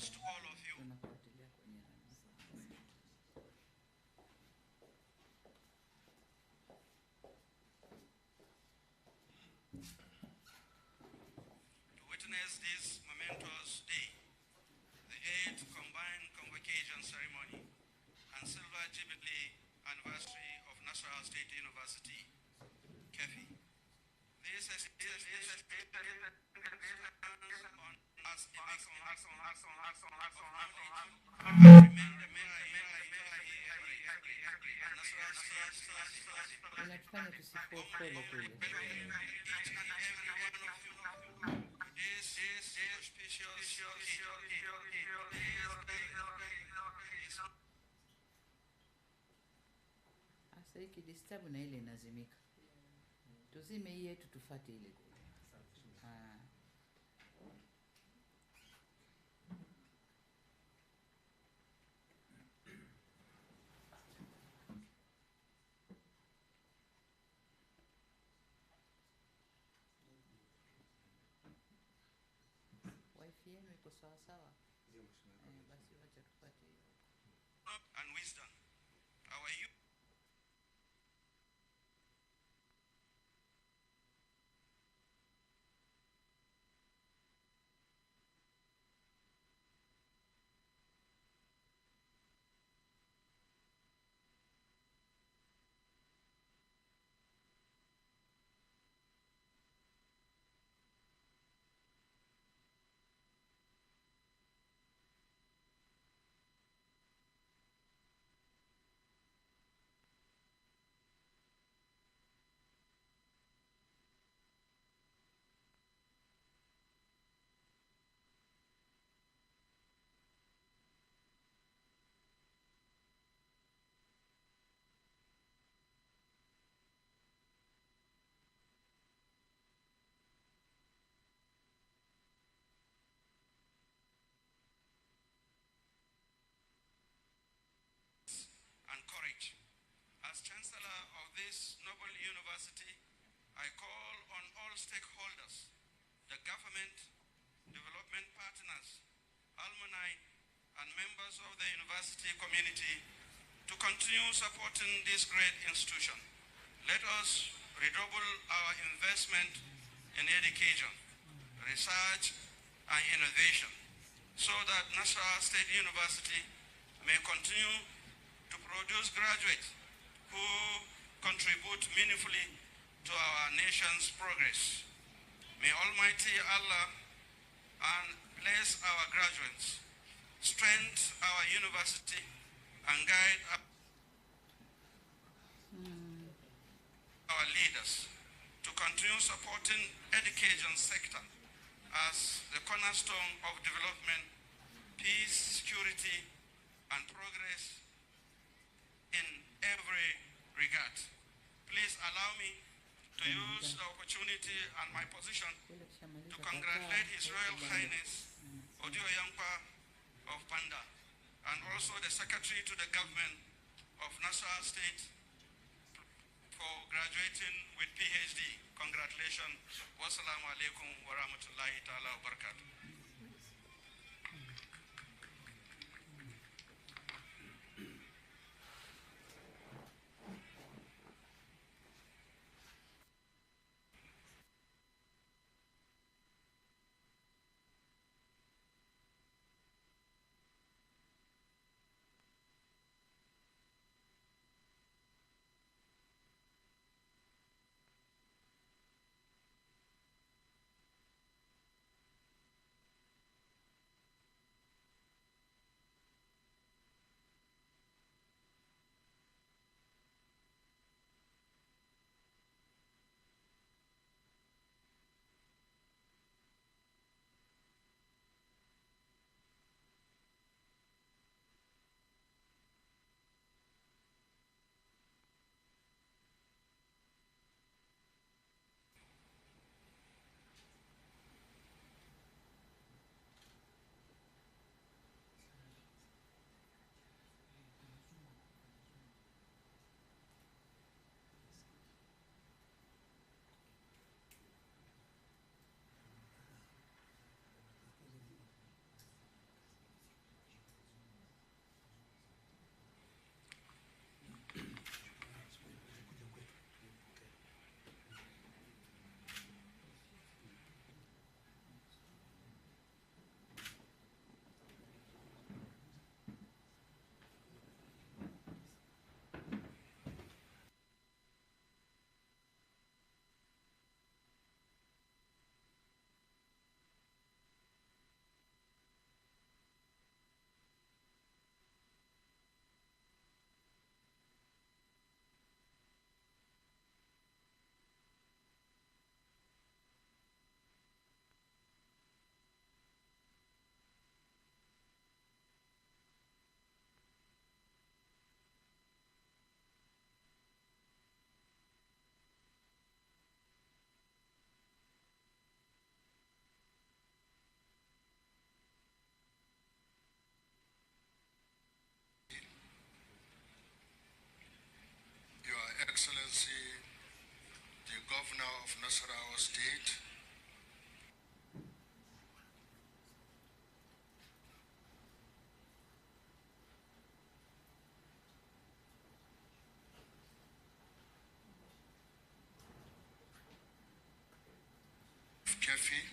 Greetings to all of you. To witness this momentous day, the 8th Combined Convocation Ceremony and Silver Jubilee Anniversary of Nasarawa State University, KEFI. This is Kidistabu na ile nazimika. Tuzime hii yetu tufate ile kule. Wifi yenu iko sawa sawa? Basi wacha tufate hiyo. And wisdom. Our youth and courage. As Chancellor of this noble university, I call on all stakeholders, the government, development partners, alumni, and members of the university community to continue supporting this great institution. Let us redouble our investment in education, research, and innovation so that Nasarawa State University may continue to produce graduates who contribute meaningfully to our nation's progress. May Almighty Allah and bless our graduates, strengthen our university, and guide our leaders to continue supporting education sector as the cornerstone of development, peace, security, and progress in every regard. Please allow me to use the opportunity and my position to congratulate His Royal Highness Odio Yampa of Panda and also the Secretary to the Government of Nasarawa State for graduating with PhD. Congratulations. Wassalamu alaikum wa rahmatullahi ta'ala wa barakatuh. Excellency, the Governor of Nasarawa State, Kefi,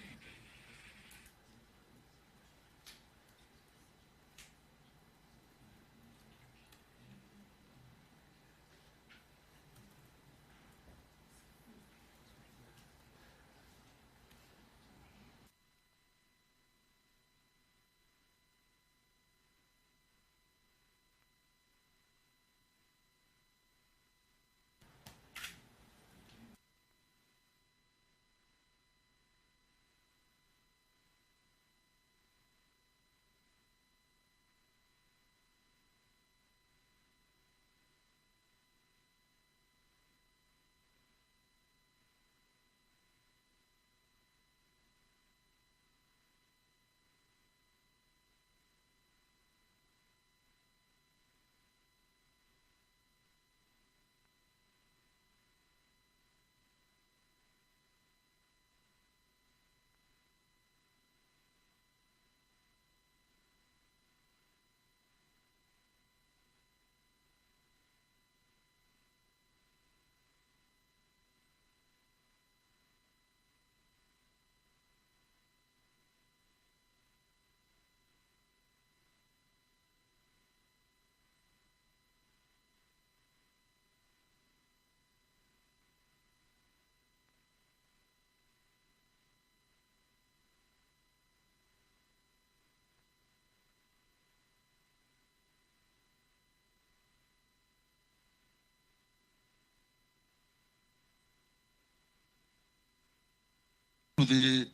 to the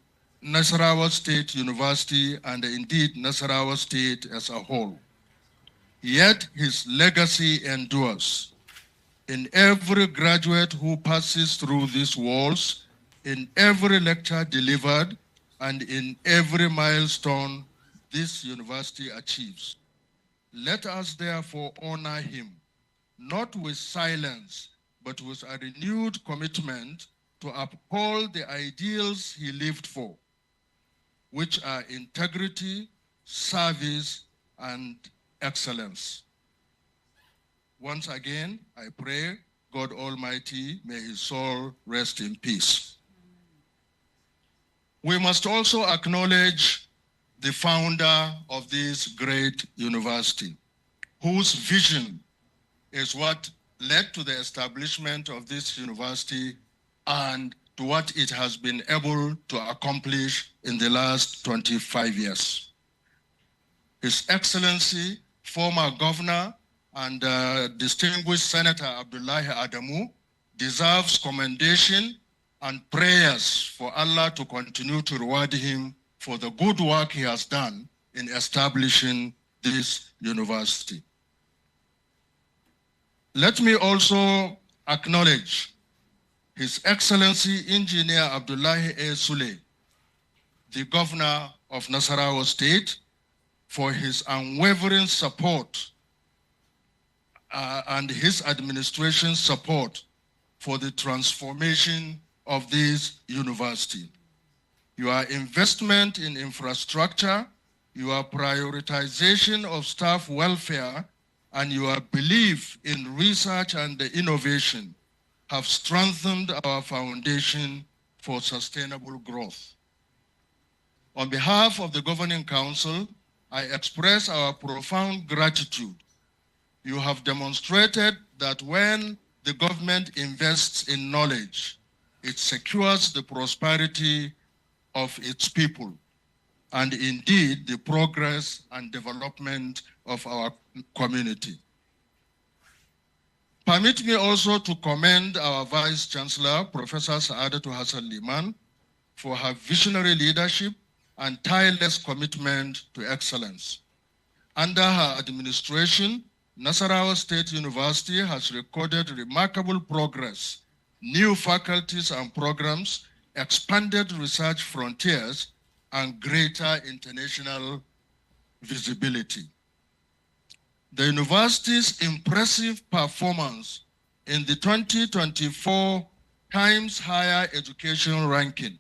Nasarawa State University and indeed Nasarawa State as a whole. Yet his legacy endures. In every graduate who passes through these walls, in every lecture delivered, and in every milestone this university achieves. Let us therefore honor him, not with silence, but with a renewed commitment to uphold the ideals he lived for, which are integrity, service, and excellence. Once again, I pray God Almighty, may his soul rest in peace. We must also acknowledge the founder of this great university, whose vision is what led to the establishment of this university and to what it has been able to accomplish in the last 25 years. His Excellency, former Governor and distinguished Senator Abdullahi Adamu, deserves commendation and prayers for Allah to continue to reward him for the good work he has done in establishing this university. Let me also acknowledge His Excellency Engineer Abdullahi A. Sule, the Governor of Nasarawa State, for his unwavering support and his administration's support for the transformation of this university. Your investment in infrastructure, your prioritization of staff welfare, and your belief in research and innovation have strengthened our foundation for sustainable growth. On behalf of the Governing Council, I express our profound gratitude. You have demonstrated that when the government invests in knowledge, it secures the prosperity of its people, and indeed the progress and development of our community. Permit me also to commend our Vice Chancellor, Professor Saadatu Hassan Liman, for her visionary leadership and tireless commitment to excellence. Under her administration, Nasarawa State University has recorded remarkable progress, new faculties and programs, expanded research frontiers, and greater international visibility. The university's impressive performance in the 2024 Times Higher Education ranking.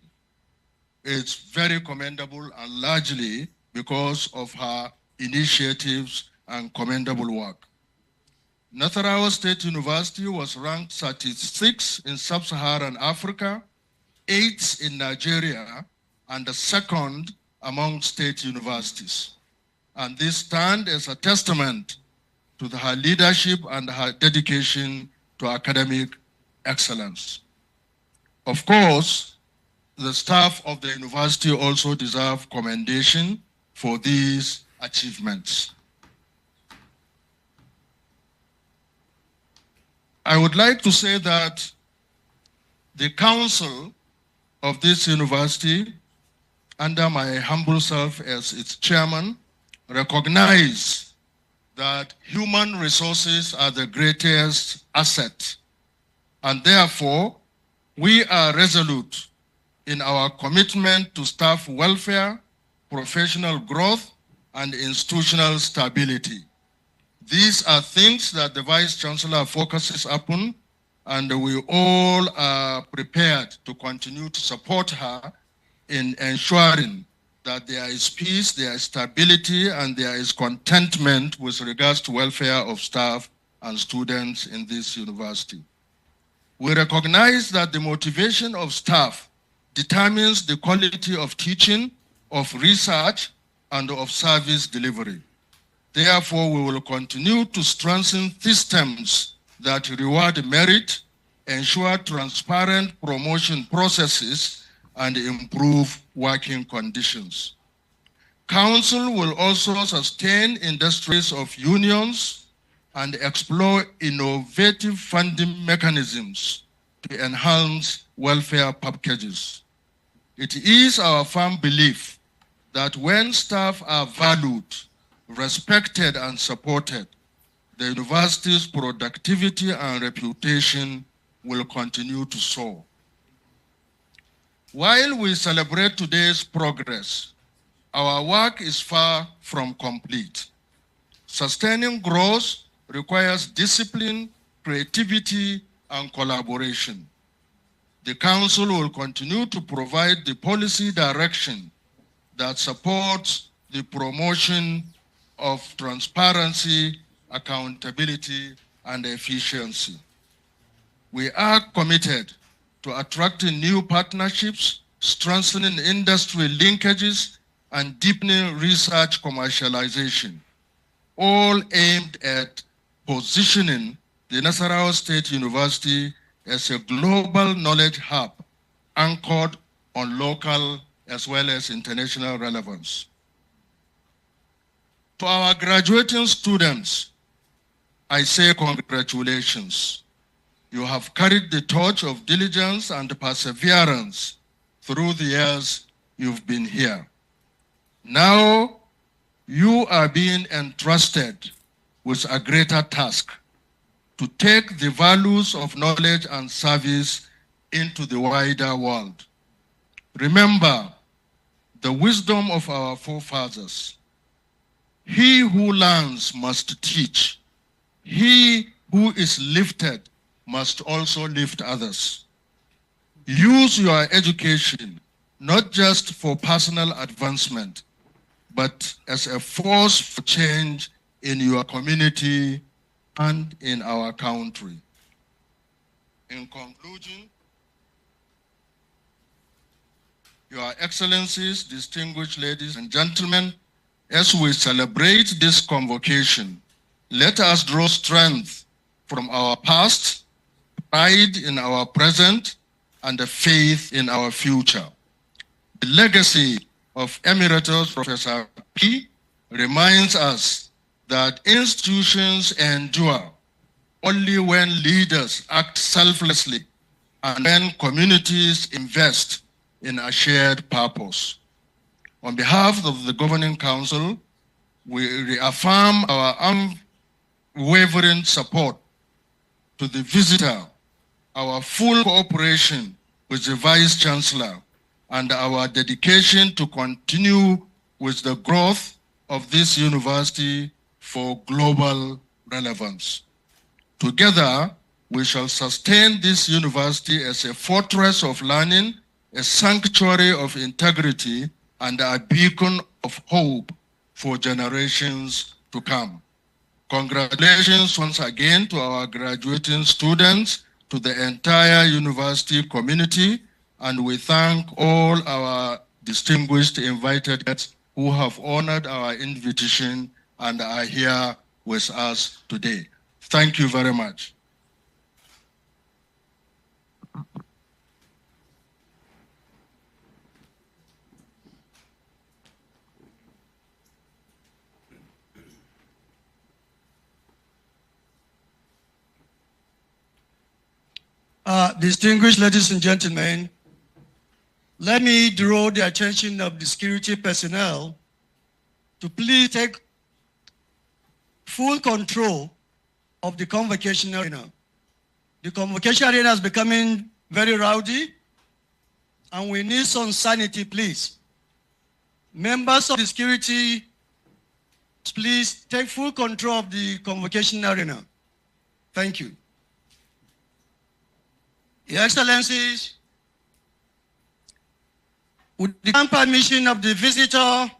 It's very commendable and largely because of her initiatives and commendable work. Nasarawa State University was ranked 36th in Sub-Saharan Africa, 8th in Nigeria, and the 2nd among state universities. And this stands as a testament to her leadership and her dedication to academic excellence. Of course, the staff of the university also deserve commendation for these achievements. I would like to say that the council of this university, under my humble self as its chairman, recognize that human resources are the greatest asset, and therefore we are resolute in our commitment to staff welfare, professional growth, and institutional stability. These are things that the Vice Chancellor focuses upon, and we all are prepared to continue to support her in ensuring that there is peace, there is stability, and there is contentment with regards to welfare of staff and students in this university. We recognize that the motivation of staff determines the quality of teaching, of research, and of service delivery. Therefore, we will continue to strengthen systems that reward merit, ensure transparent promotion processes, and improve working conditions. Council will also sustain industries of unions and explore innovative funding mechanisms to enhance welfare packages. It is our firm belief that when staff are valued, respected, and supported, the university's productivity and reputation will continue to soar. While we celebrate today's progress, our work is far from complete. Sustaining growth requires discipline, creativity, and collaboration. The Council will continue to provide the policy direction that supports the promotion of transparency, accountability, and efficiency. We are committed to attracting new partnerships, strengthening industry linkages, and deepening research commercialization, all aimed at positioning the Nasarawa State University as a global knowledge hub anchored on local as well as international relevance. To our graduating students, I say congratulations. You have carried the torch of diligence and perseverance through the years you've been here. Now, you are being entrusted with a greater task to take the values of knowledge and service into the wider world. Remember the wisdom of our forefathers. He who learns must teach. He who is lifted must also lift others. Use your education not just for personal advancement, but as a force for change in your community and in our country. In conclusion, Your Excellencies, distinguished ladies and gentlemen, as we celebrate this convocation, let us draw strength from our past, pride in our present, and a faith in our future. The legacy of Emeritus Professor P reminds us that institutions endure only when leaders act selflessly and when communities invest in a shared purpose. On behalf of the Governing Council, we reaffirm our unwavering support to the visitor, our full cooperation with the Vice Chancellor, and our dedication to continue with the growth of this university for global relevance. Together, we shall sustain this university as a fortress of learning, a sanctuary of integrity, and a beacon of hope for generations to come. Congratulations once again to our graduating students, to the entire university community, and we thank all our distinguished invited guests who have honored our invitation and are here with us today. Thank you very much. Distinguished ladies and gentlemen, let me draw the attention of the security personnel to please take full control of the convocation arena. The convocation arena is becoming very rowdy, and we need some sanity, please. Members of the security, please take full control of the convocation arena. Thank you. Your Excellencies, with the kind permission of the visitor,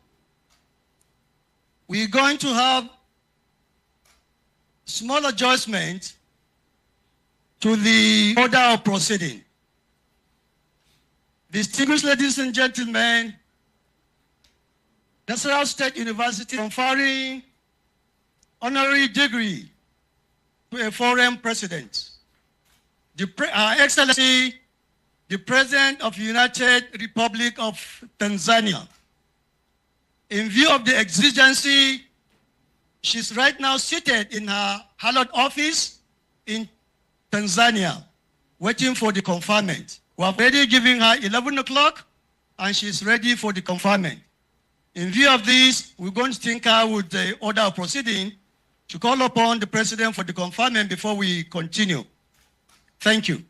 we're going to have small adjustment to the order of proceeding. Distinguished ladies and gentlemen, Nasarawa State University conferring honorary degree to a foreign president. Our Excellency, the President of the United Republic of Tanzania. In view of the exigency, she's right now seated in her hallowed office in Tanzania, waiting for the conferment. We have already given her 11 o'clock, and she's ready for the conferment. In view of this, we're going to tinker with the order of proceeding to call upon the President for the conferment before we continue. Thank you.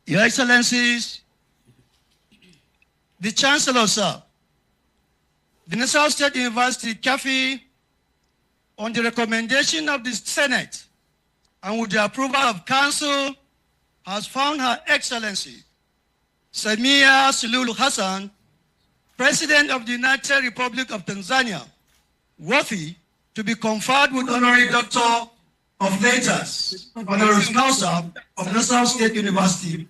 Your Excellencies, the Chancellor, sir, the Nasarawa State University, CAFI, on the recommendation of the Senate and with the approval of Council, has found Her Excellency, Samia Suluhu Hassan, President of the United Republic of Tanzania, worthy to be conferred with Honorary Doctor of Letters, Honoris Causa of Nasarawa State University.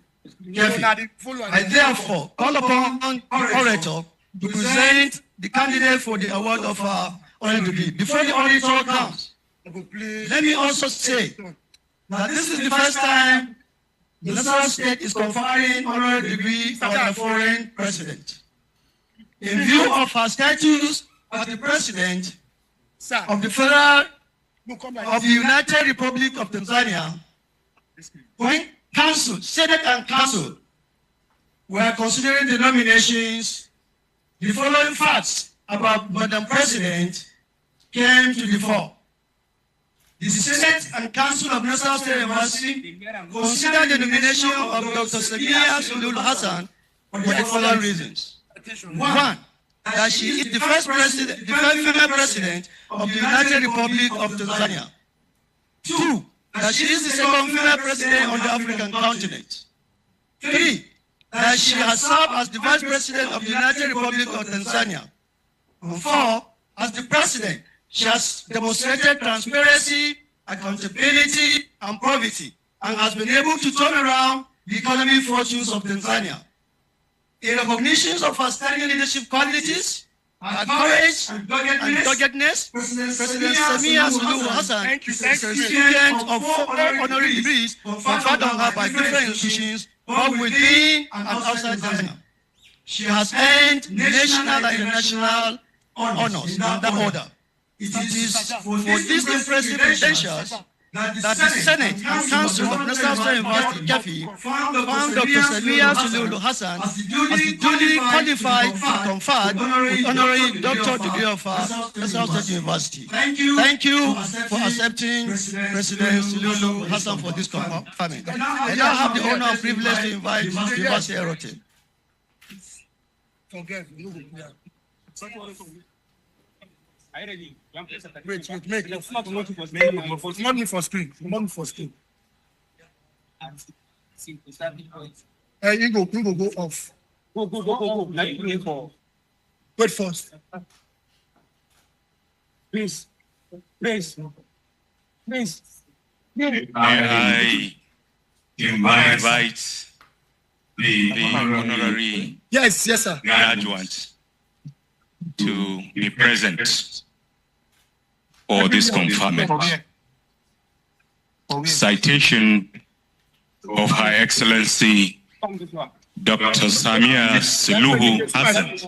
I therefore call upon orator to present the candidate for the award of honorary degree. Before the orator comes, let me also say that this is the first time the Nasarawa State is conferring honorary degree on a foreign president. In view of her status as the President of the the United Republic of Tanzania, when Council, Senate and Council were considering the nominations, the following facts about Madam President came to the fore. The Senate and Council of Nasarawa State University considered the nomination of Dr. Samia Suluhu Hassan for the following reasons. One, that she is the first female president of the United Republic of Tanzania. Two, that she is the second female president on the African continent. Three, that she has served as the vice president of the United Republic of Tanzania. And four, as the president, she has demonstrated transparency, accountability, and probity, and has been able to turn around the economic fortunes of Tanzania. In recognition of her standing leadership qualities, her courage and doggedness, President Samia Suluhu Hassan is a recipient of 4 honorary degrees conferred on her by different institutions, both within and outside Tanzania. She has earned national and international honors in that order. It is for these impressive credentials that the Senate and Council of Nasarawa State University, CAFI, found Dr. Samia Suluhu Hassan as the duly qualified and conferred with honorary doctor degree of Nasarawa State University. Thank you for accepting President Suluhu Hassan for this conferment. I now have the honor and privilege to invite the Vice Chair. Wait, make it. Not me for screen. Not me for screen. You go off. Go. Wait first. Please. I invite the honorary Yes, sir. graduates to be present for this conferment. Citation of Her Excellency Dr. Samia Suluhu Hassan,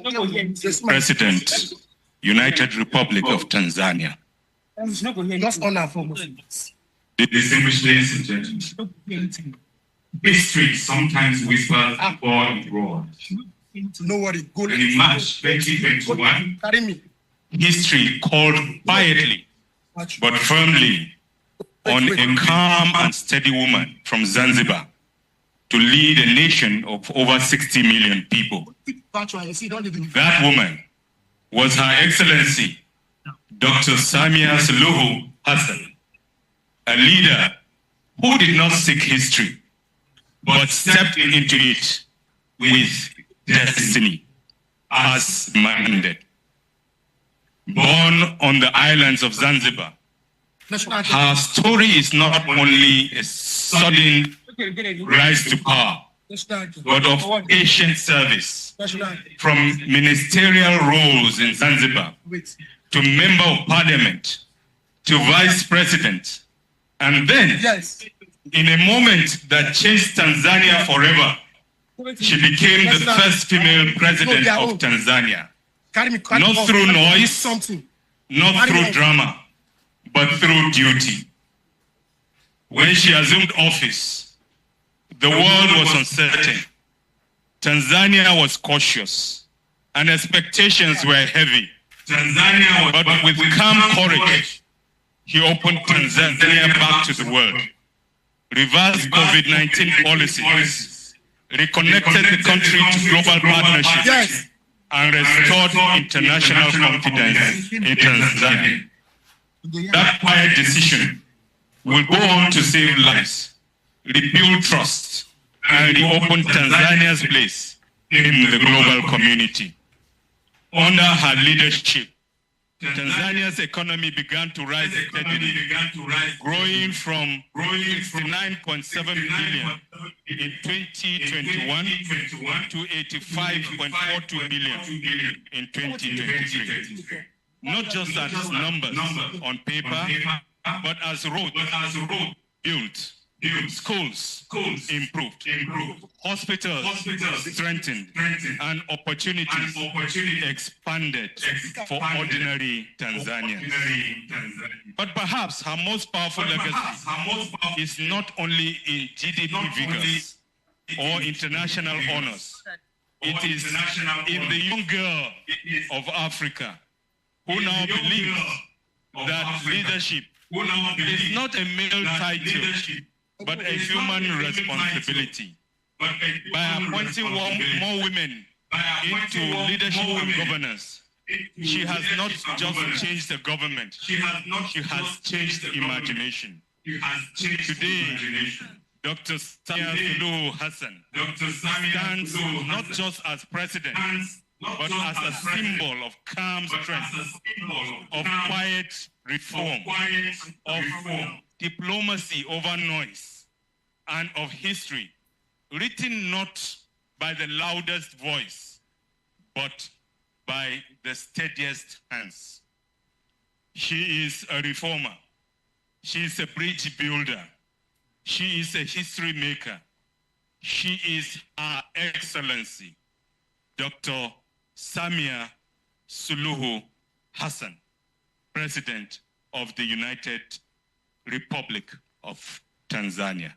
President, United Republic of Tanzania. Just honor for Distinguished ladies and gentlemen, history sometimes whispers or abroad. No worry. Go. And in March 2021, Carry me. history called quietly but firmly on a calm and steady woman from Zanzibar to lead a nation of over 60 million people. That woman was Her Excellency Dr. Samia Suluhu Hassan, a leader who did not seek history, but stepped into it with destiny as demanded. Born on the islands of Zanzibar, her story is not only a sudden rise to power, but of patient service, from ministerial roles in Zanzibar to member of parliament to vice president, and then, in a moment that changed Tanzania forever, she became the first female president of Tanzania. Not through noise, not through drama, but through duty. When she assumed office, the world was uncertain. Tanzania was cautious, and expectations were heavy. But with calm courage, he opened Tanzania back to the world, reversed COVID-19 policies, reconnected the country to global partnerships, and restored international confidence in Tanzania. That quiet decision will go on to save lives, rebuild trust, and reopen Tanzania's place in the global community. Under her leadership, Tanzania's economy began to rise steadily, growing from 69.7 billion in 2021 to 85.42 billion in 2023. Not just as numbers on paper, but as roads built, schools improved, hospitals strengthened, and opportunities expanded for ordinary Tanzanians. But perhaps her most powerful legacy is not only in GDP figures or international honors. It is in the young girl of Africa who now believes that leadership is not a male title, but a human responsibility. By appointing more women into leadership and governance, she has not just changed the government, she has changed the imagination. Today, Dr. Samia Suluhu Hassan stands not just as president, but as a symbol of calm strength, of quiet reform, of diplomacy over noise, and of history written not by the loudest voice, but by the steadiest hands. She is a reformer. She is a bridge builder. She is a history maker. She is Her Excellency, Dr. Samia Suluhu Hassan, President of the United Republic of Tanzania.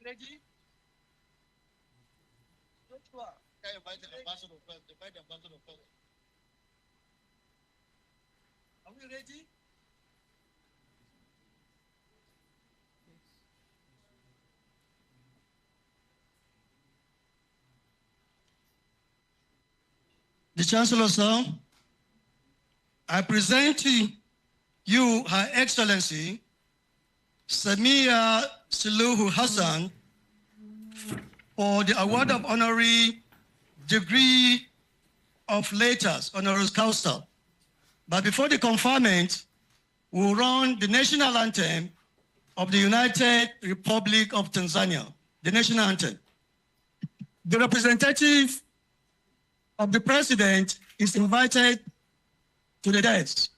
ready? Invite the ambassador first. Invite the ambassador first. Are we ready? The Chancellor, sir, I present to you Her Excellency Samia Suluhu Hassan for the award of honorary degree of letters, honoris causa. But before the conferment, we'll run the national anthem of the United Republic of Tanzania, the national anthem. The representative of the president is invited to the desk.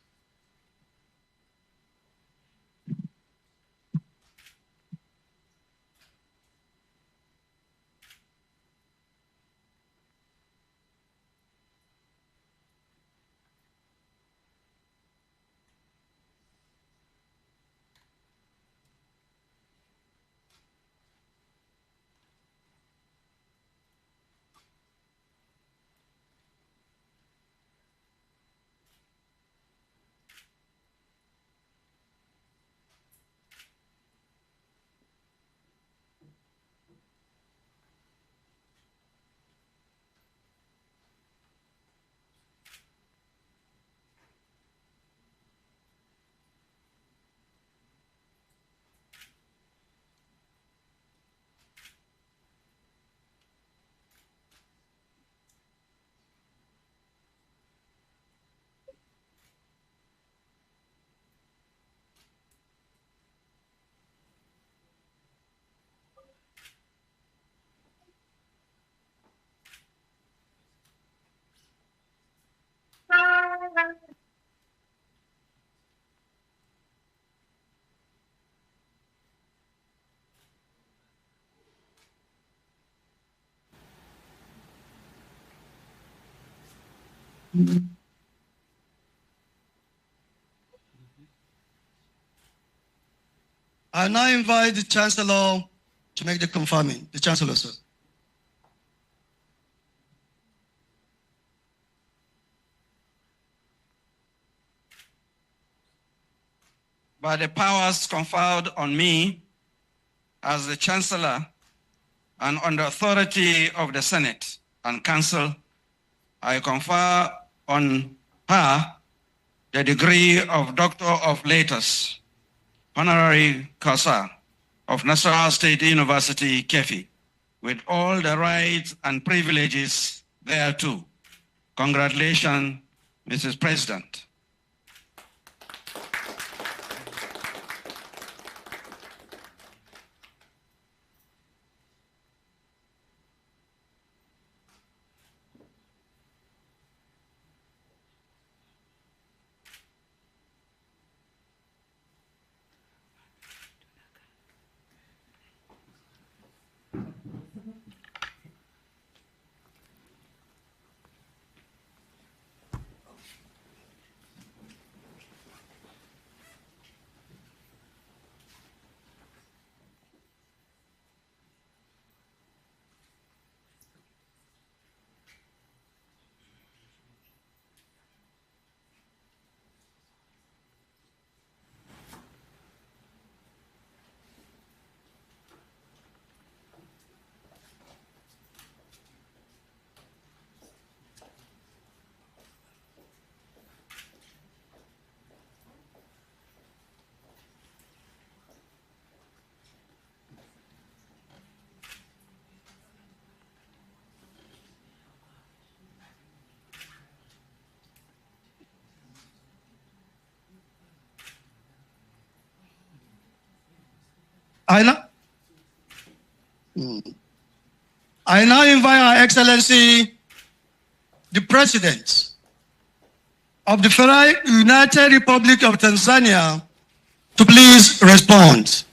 I now invite the Chancellor to make the confirming. The Chancellor, sir. By the powers conferred on me as the Chancellor and on the authority of the Senate and Council, I confer on her the degree of Doctor of Letters, honorary causa of Nasarawa State University, Kefi, with all the rights and privileges thereto. Congratulations, Mrs. President. I now invite Her Excellency, the President of the Federal United Republic of Tanzania, to please respond.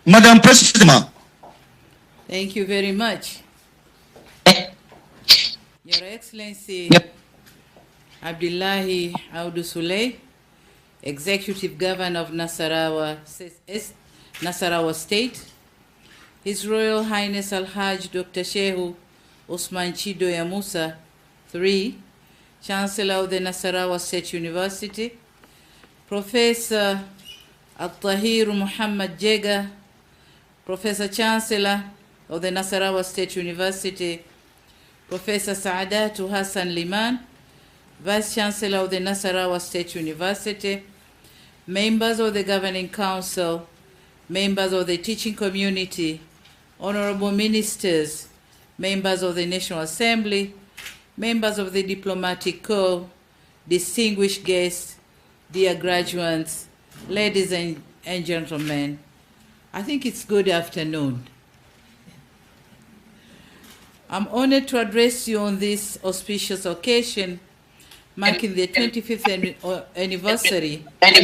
Madam President. Thank you very much. Your Excellency Abdullahi Audu Suley, Executive Governor of Nasarawa State, His Royal Highness Al-Hajj Dr. Shehu Osman Chido Ya Musa, 3, Chancellor of the Nasarawa State University, Professor Al-Tahir Muhammad Jega, Professor Chancellor of the Nasarawa State University, Professor Saadatu Hassan Liman, Vice Chancellor of the Nasarawa State University, members of the Governing Council, members of the teaching community, honorable ministers, members of the National Assembly, members of the Diplomatic Corps, distinguished guests, dear graduates, ladies and gentlemen, I think it's good afternoon. I'm honored to address you on this auspicious occasion, marking the 25th anniversary of the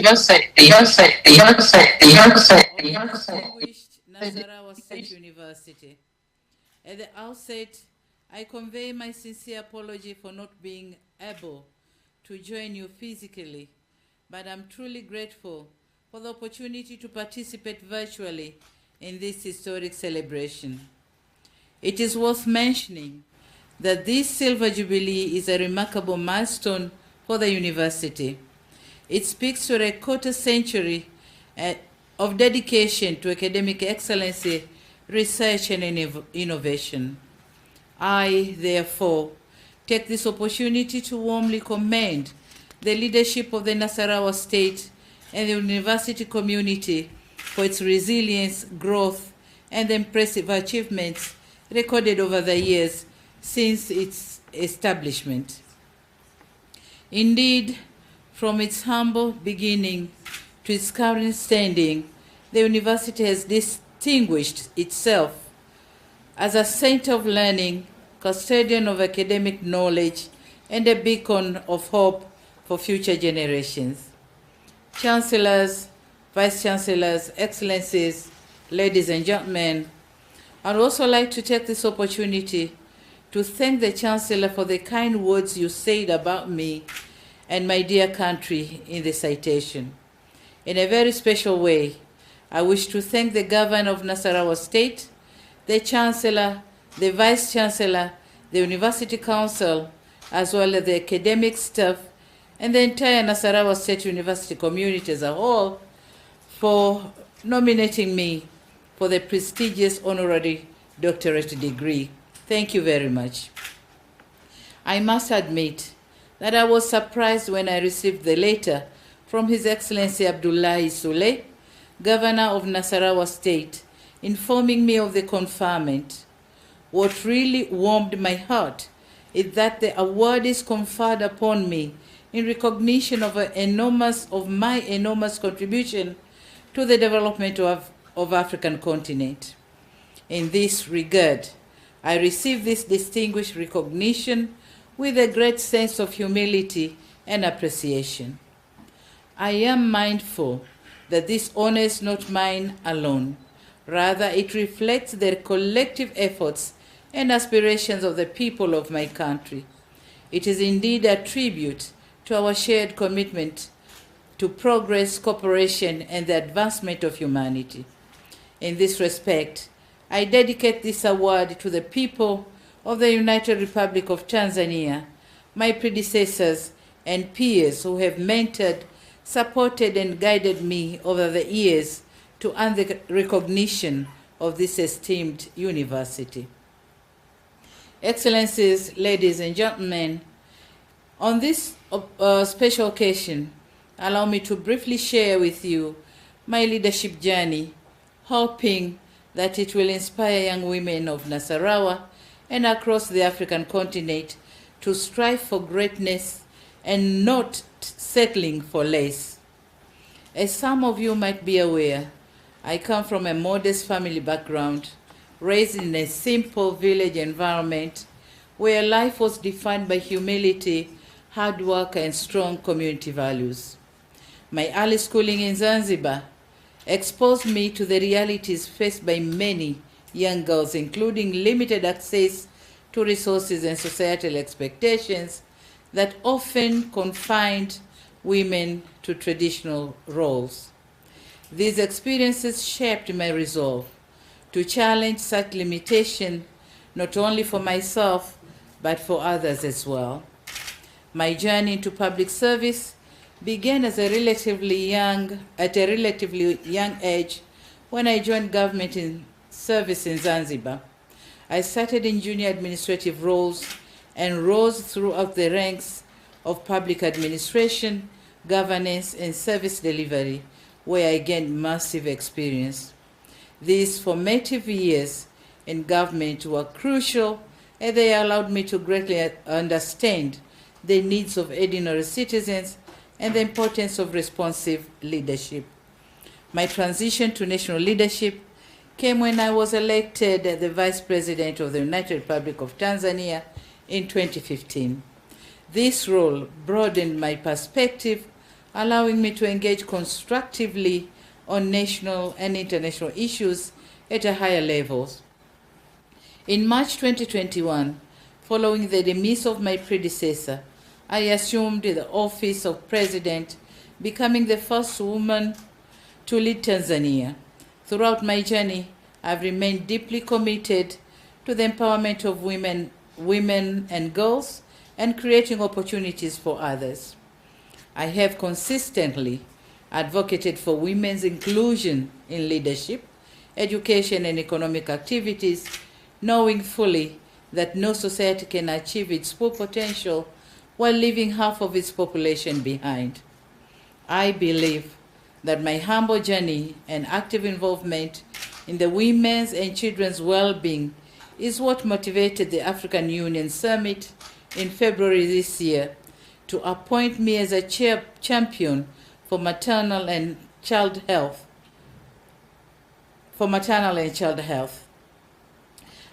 distinguished Nasarawa State University. At the outset, I convey my sincere apology for not being able to join you physically, but I'm truly grateful for the opportunity to participate virtually in this historic celebration. It is worth mentioning that this Silver Jubilee is a remarkable milestone for the university. It speaks to a quarter-century of dedication to academic excellency, research, and innovation. I, therefore, take this opportunity to warmly commend the leadership of the Nasarawa State and the university community for its resilience, growth, and the impressive achievements recorded over the years since its establishment. Indeed, from its humble beginning to its current standing, the university has distinguished itself as a center of learning, custodian of academic knowledge, and a beacon of hope for future generations. Chancellors, Vice Chancellors, Excellencies, ladies and gentlemen, I'd also like to take this opportunity to thank the Chancellor for the kind words you said about me and my dear country in the citation. In a very special way, I wish to thank the Governor of Nasarawa State, the Chancellor, the Vice Chancellor, the University Council, as well as the academic staff, and the entire Nasarawa State University community as a whole for nominating me for the prestigious honorary doctorate degree. Thank you very much. I must admit that I was surprised when I received the letter from His Excellency Abdullahi Sule, Governor of Nasarawa State, informing me of the conferment. What really warmed my heart is that the award is conferred upon me in recognition of my enormous contribution to the development of African continent. In this regard, I receive this distinguished recognition with a great sense of humility and appreciation. I am mindful that this honor is not mine alone. Rather, it reflects the collective efforts and aspirations of the people of my country. It is indeed a tribute to our shared commitment to progress, cooperation, and the advancement of humanity. In this respect, I dedicate this award to the people of the United Republic of Tanzania, my predecessors and peers who have mentored, supported, and guided me over the years to earn the recognition of this esteemed university. Excellencies, ladies and gentlemen, on this special occasion, allow me to briefly share with you my leadership journey, hoping that it will inspire young women of Nasarawa and across the African continent to strive for greatness and not settling for less. As some of you might be aware, I come from a modest family background, raised in a simple village environment where life was defined by humility, hard work, and strong community values. My early schooling in Zanzibar exposed me to the realities faced by many young girls, including limited access to resources and societal expectations that often confined women to traditional roles. These experiences shaped my resolve to challenge such limitation, not only for myself, but for others as well. My journey into public service began at a relatively young age when I joined government in service in Zanzibar. I started in junior administrative roles and rose throughout the ranks of public administration, governance, and service delivery, where I gained massive experience. These formative years in government were crucial, and they allowed me to greatly understand the needs of ordinary citizens and the importance of responsive leadership. My transition to national leadership came when I was elected the Vice President of the United Republic of Tanzania in 2015. This role broadened my perspective, allowing me to engage constructively on national and international issues at a higher levels. In March 2021, following the demise of my predecessor, I assumed the office of President, becoming the first woman to lead Tanzania. Throughout my journey, I've remained deeply committed to the empowerment of women and girls and creating opportunities for others. I have consistently advocated for women's inclusion in leadership, education, and economic activities, knowing fully that no society can achieve its full potential while leaving half of its population behind. I believe that my humble journey and active involvement in the women's and children's well-being is what motivated the African Union Summit in February this year to appoint me as a champion for maternal and child health.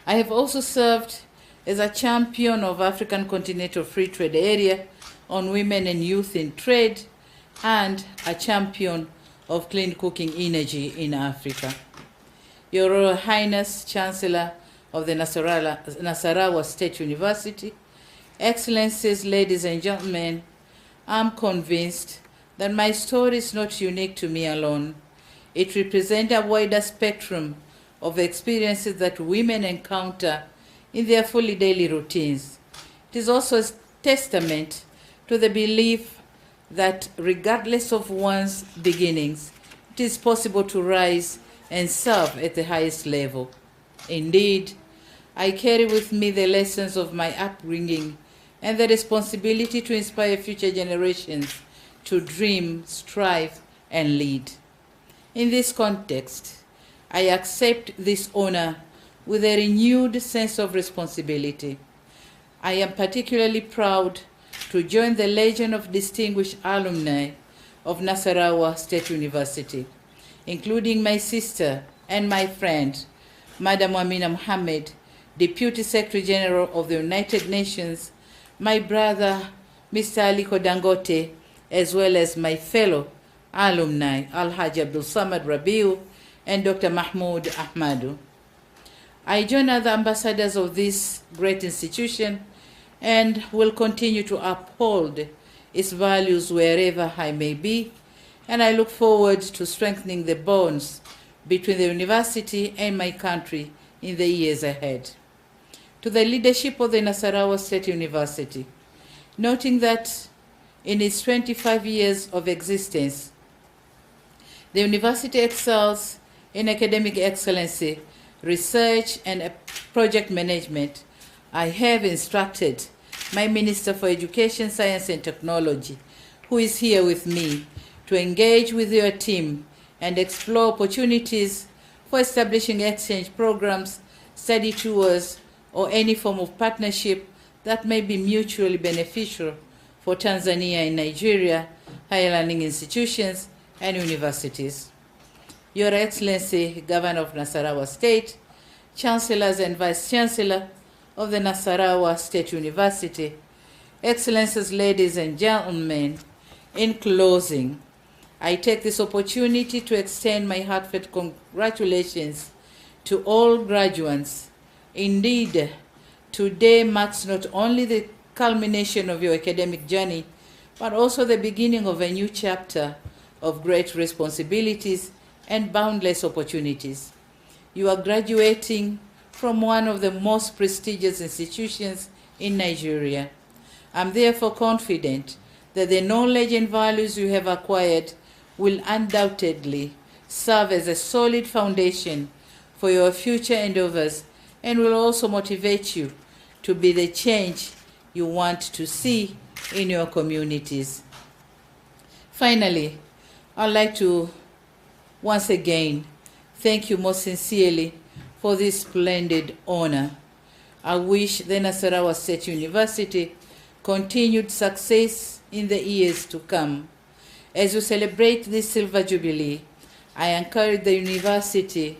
I have also served as a champion of African Continental Free Trade Area on women and youth in trade and a champion of clean cooking energy in Africa. Your Royal Highness, Chancellor of the Nasarawa State University, Excellencies, ladies and gentlemen, I'm convinced that my story is not unique to me alone. It represents a wider spectrum of experiences that women encounter in their fully daily routines. It is also a testament to the belief that regardless of one's beginnings, it is possible to rise and serve at the highest level. Indeed, I carry with me the lessons of my upbringing and the responsibility to inspire future generations to dream, strive, and lead. In this context, I accept this honor with a renewed sense of responsibility. I am particularly proud to join the legion of distinguished alumni of Nasarawa State University, including my sister and my friend, Madam Amina Mohammed, Deputy Secretary General of the United Nations, my brother, Mr. Aliko Dangote, as well as my fellow alumni, Alhaji Abdul Samad Rabiu and Dr. Mahmoud Ahmadu. I join other ambassadors of this great institution and will continue to uphold its values wherever I may be, and I look forward to strengthening the bonds between the university and my country in the years ahead. To the leadership of the Nasarawa State University, noting that in its 25 years of existence, the university excels in academic excellency, research, and project management, I have instructed my Minister for Education, Science, and Technology, who is here with me, to engage with your team and explore opportunities for establishing exchange programs, study tours, or any form of partnership that may be mutually beneficial for Tanzania and Nigeria, higher learning institutions, and universities. Your Excellency, Governor of Nasarawa State, Chancellors and Vice Chancellor of the Nasarawa State University, Excellencies, ladies and gentlemen, in closing, I take this opportunity to extend my heartfelt congratulations to all graduates. Indeed, today marks not only the culmination of your academic journey, but also the beginning of a new chapter of great responsibilities and boundless opportunities. You are graduating from one of the most prestigious institutions in Nigeria. I'm therefore confident that the knowledge and values you have acquired will undoubtedly serve as a solid foundation for your future endeavors and will also motivate you to be the change you want to see in your communities. Finally, I'd like to once again thank you most sincerely for this splendid honor. I wish the Nasarawa State University continued success in the years to come. As we celebrate this Silver Jubilee, I encourage the university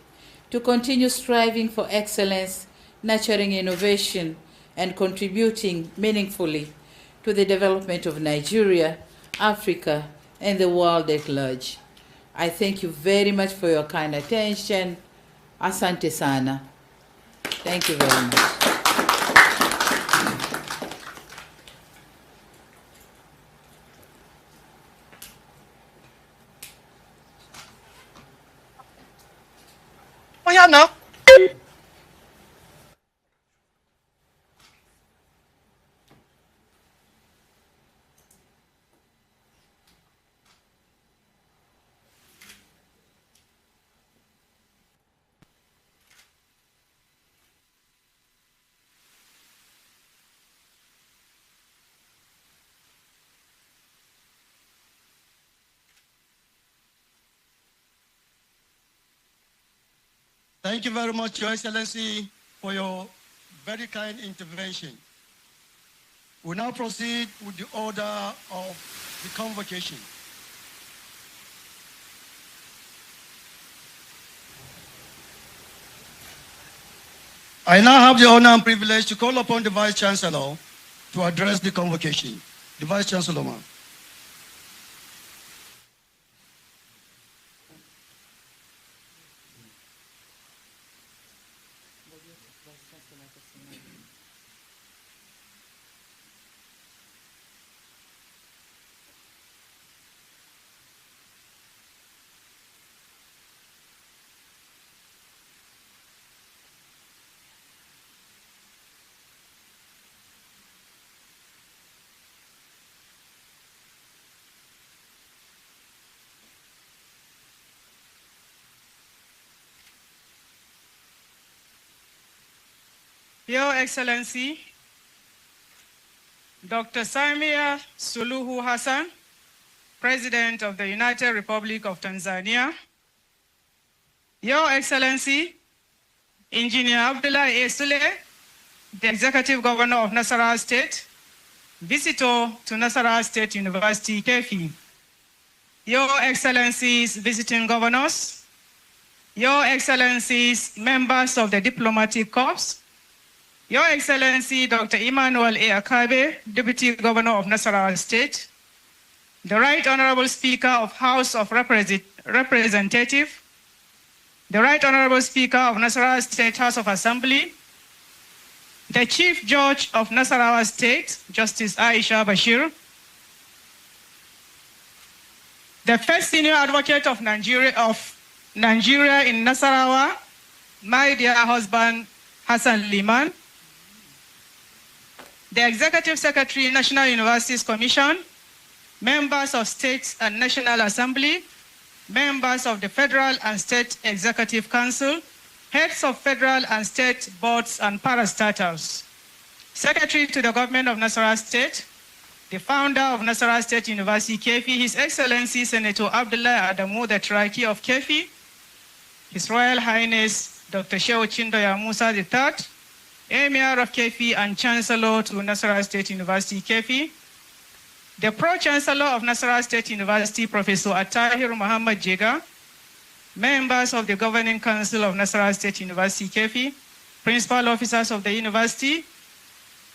to continue striving for excellence, nurturing innovation, and contributing meaningfully to the development of Nigeria, Africa, and the world at large. I thank you very much for your kind attention. Asante sana. Thank you very much. Oh, yeah, now. Thank you very much, Your Excellency, for your very kind intervention. We now proceed with the order of the convocation. I now have the honor and privilege to call upon the Vice Chancellor to address the convocation. The Vice Chancellor, ma'am. Your Excellency, Dr. Samia Suluhu Hassan, President of the United Republic of Tanzania, Your Excellency, Engineer Abdullah Sule, the Executive Governor of Nasarawa State, visitor to Nasarawa State University, KEFI, Your Excellencies, visiting governors, Your Excellencies, members of the Diplomatic Corps, Your Excellency, Dr. Emmanuel A. Akabe, Deputy Governor of Nasarawa State, the Right Honorable Speaker of House of Representatives, the Right Honorable Speaker of Nasarawa State House of Assembly, the Chief Judge of Nasarawa State, Justice Aisha Bashir, the First Senior Advocate of Nigeria in Nasarawa, my dear husband, Hassan Liman, the Executive Secretary, National Universities Commission, members of State and National Assembly, members of the Federal and State Executive Council, heads of federal and state boards and parastatals, Secretary to the Government of Nasarawa State, the founder of Nasarawa State University, KEFI, His Excellency Senator Abdullah Adamu, the Traki of KEFI, His Royal Highness Dr. Shehu Chindoya Musa III, Emir of KEFI and Chancellor to Nasarawa State University, KEFI, the Pro-Chancellor of Nasarawa State University, Professor Attahir Muhammad Jega, members of the Governing Council of Nasarawa State University, KEFI, principal officers of the university,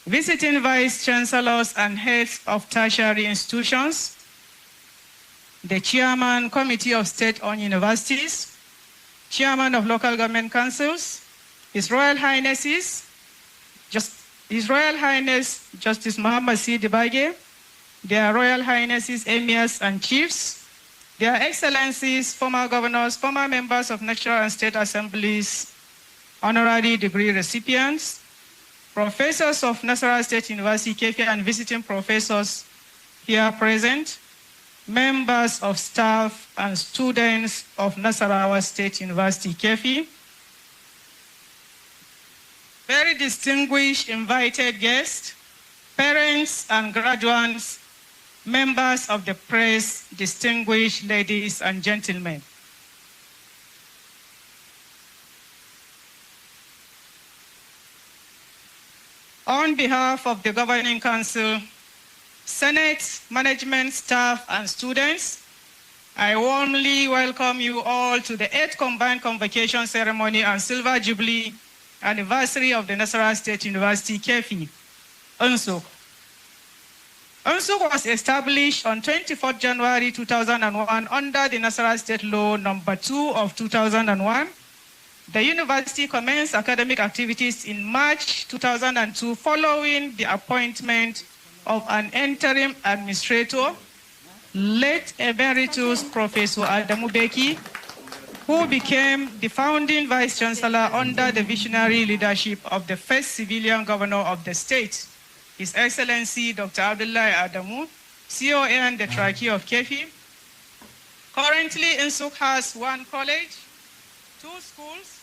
visiting vice chancellors and heads of tertiary institutions, the chairman, Committee of State-owned Universities, chairman of local government councils, His Royal Highnesses, His Royal Highness Justice Muhammad C. Dibage, their Royal Highnesses, Emirs and Chiefs, their Excellencies, former governors, former members of national and state assemblies, honorary degree recipients, professors of Nasarawa State University, KEFI, and visiting professors here present, members of staff and students of Nasarawa State University, KEFI, very distinguished invited guests, parents and graduates, members of the press, distinguished ladies and gentlemen. On behalf of the Governing Council, Senate, management, staff, and students, I warmly welcome you all to the 8th Combined Convocation Ceremony and Silver Jubilee Anniversary of the Nasarawa State University, KEFI, UNSUK. UNSUK was established on 24 January 2001 under the Nasarawa State Law Number 2 of 2001. The university commenced academic activities in March 2002 following the appointment of an interim administrator, late Emeritus Professor Adamu Beki, who became the founding vice chancellor under the visionary leadership of the first civilian governor of the state, His Excellency Dr. Abdullahi Adamu, CON, the Trachea of KEFI. Currently, UNSUK has 1 college, 2 schools,